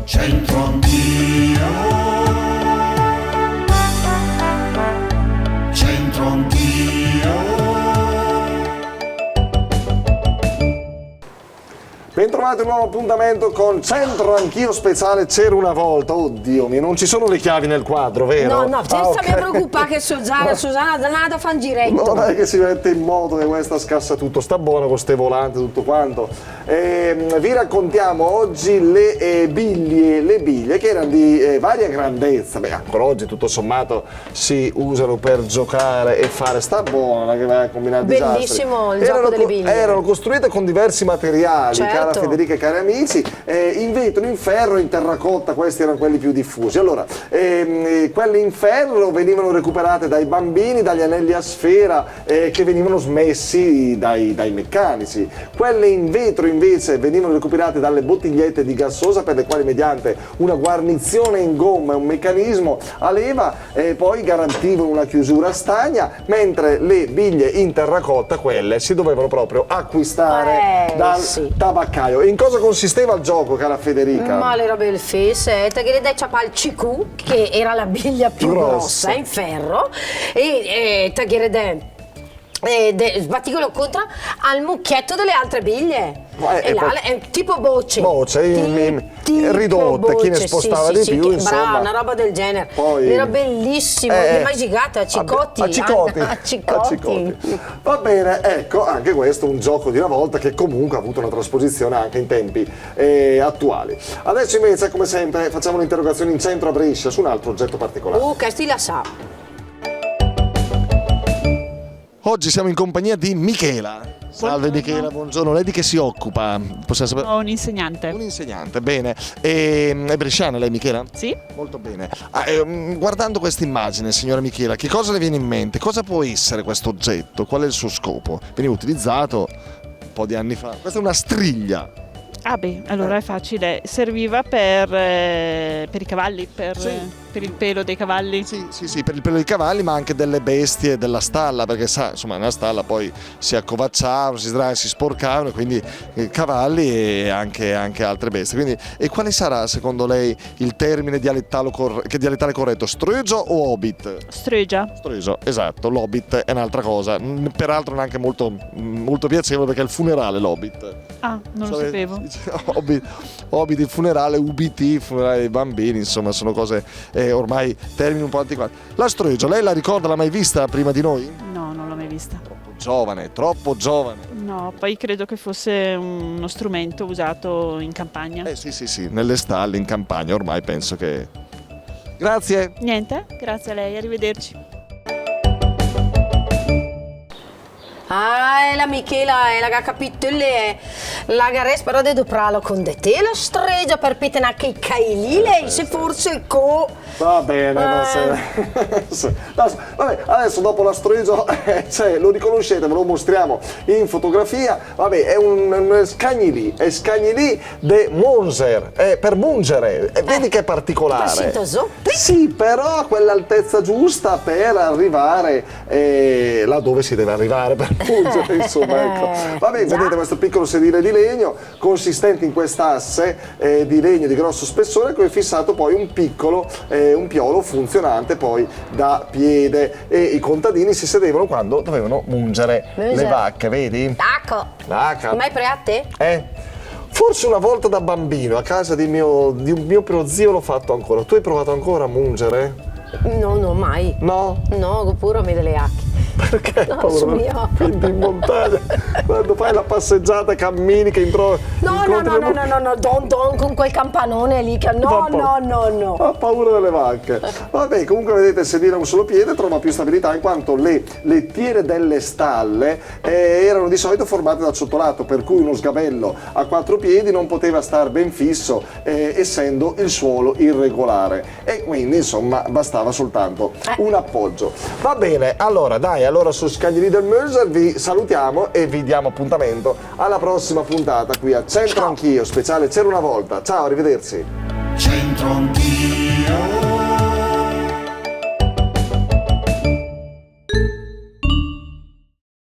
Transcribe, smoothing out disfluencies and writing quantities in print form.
C'entro anch'io, c'entro anch'io. Bentrovati, un nuovo appuntamento con Centro Anch'io speciale C'era una volta. Oddio mio, non ci sono le chiavi nel quadro, vero? No, senza mi preoccupare che Susanna da fa un giretto. Non è che si mette in moto che questa scassa tutto, sta buono con ste volanti, tutto quanto. Vi raccontiamo oggi le biglie che erano di varia grandezza. Beh, ancora oggi tutto sommato si usano per giocare e fare sta buona che va a combinare disastri. Bellissimo il gioco delle biglie. Erano costruite con diversi materiali, certo. Cara Federica e cari amici, in vetro, in ferro, in terracotta, questi erano quelli più diffusi. Allora, quelle in ferro venivano recuperate dai bambini, dagli anelli a sfera che venivano smessi dai meccanici. Quelle in vetro invece venivano recuperate dalle bottigliette di gassosa, per le quali mediante una guarnizione in gomma e un meccanismo a leva poi garantivano una chiusura a stagna, mentre le biglie in terracotta, quelle si dovevano proprio acquistare dal tabaccaio. E in cosa consisteva il gioco, cara Federica? Ma le robe del fesse, te che le dai il CQ, che era la biglia più grossa in ferro, e te che le dai sbatticolo contro al mucchietto delle altre biglie. E là è tipo boce ridotte, chi ne spostava di più, insomma. Brava, una roba del genere. Poi, era bellissimo, le mai gigate a Cicotti. A Cicotti. Va bene, ecco, anche questo è un gioco di una volta che comunque ha avuto una trasposizione anche in tempi attuali. Adesso invece, come sempre, facciamo un'interrogazione in centro a Brescia su un altro oggetto particolare. Che la sa. Oggi siamo in compagnia di Michela. Salve Michela, buongiorno. Lei di che si occupa? Possiamo sapere? Ho un insegnante. Un insegnante, bene. È bresciana lei, Michela? Sì. Molto bene. Guardando questa immagine, signora Michela, che cosa le viene in mente? Cosa può essere questo oggetto? Qual è il suo scopo? Veniva utilizzato un po' di anni fa. Questa è una striglia. Ah beh, allora è facile. Serviva per i cavalli, per il pelo dei cavalli. Sì, per il pelo dei cavalli, ma anche delle bestie della stalla, perché sa, insomma, nella stalla poi si accovacciavano, si sporcavano, e quindi cavalli e anche altre bestie. Quindi, e quale sarà, secondo lei, il termine dialettale corretto? Strögio o hobbit? Strögia. Strögio, esatto, l'hobbit è un'altra cosa, peraltro neanche molto, molto piacevole, perché è il funerale l'hobbit. Ah, non lo sapevo. Hobbit, il funerale, UBT, il funerale dei bambini, insomma, sono cose ormai termini un po' antiquati. La Strögia, lei la ricorda, l'ha mai vista prima di noi? No, non l'ho mai vista. Troppo giovane. No, poi credo che fosse uno strumento usato in campagna. Sì, nelle stalle, in campagna, ormai penso che... Grazie. Niente, grazie a lei, arrivederci. La Michela è la che ha capito la che spero di doprarlo con de te la streggia per pitena che caili lei se forse va bene, vabbè, adesso dopo la streggia lo riconoscete, ve lo mostriamo in fotografia. Vabbè, è un scagnilì, de Munzer, per mungere, vedi che è particolare. Sì, però a quell'altezza giusta per arrivare là dove si deve arrivare per mungere, insomma, ecco. Vabbè, vedete questo piccolo sedile di legno consistente in quest'asse di legno di grosso spessore, che è fissato poi un piolo funzionante poi da piede, e i contadini si sedevano quando dovevano mungere le vacche, vedi? D'acco. Mai provate? Forse una volta da bambino a casa di un mio prozio l'ho fatto ancora. Tu hai provato ancora a mungere? No, mai. No? No, pure mi delle acche. Perché? Quindi in montagna, quando fai la passeggiata, cammini, che intro. No, don con quel campanone lì che. No. Ha paura delle vacche. Vabbè, comunque vedete, sedile a un solo piede trova più stabilità, in quanto le lettiere delle stalle erano di solito formate dal sottolato, per cui uno sgabello a 4 piedi non poteva star ben fisso, essendo il suolo irregolare, e quindi insomma bastava soltanto un appoggio. Va bene, allora su Scagnolì del Mölzer vi salutiamo e vi diamo appuntamento alla prossima puntata qui a Centro Anch'io, speciale C'era una volta. Ciao, arrivederci. C'entro anch'io.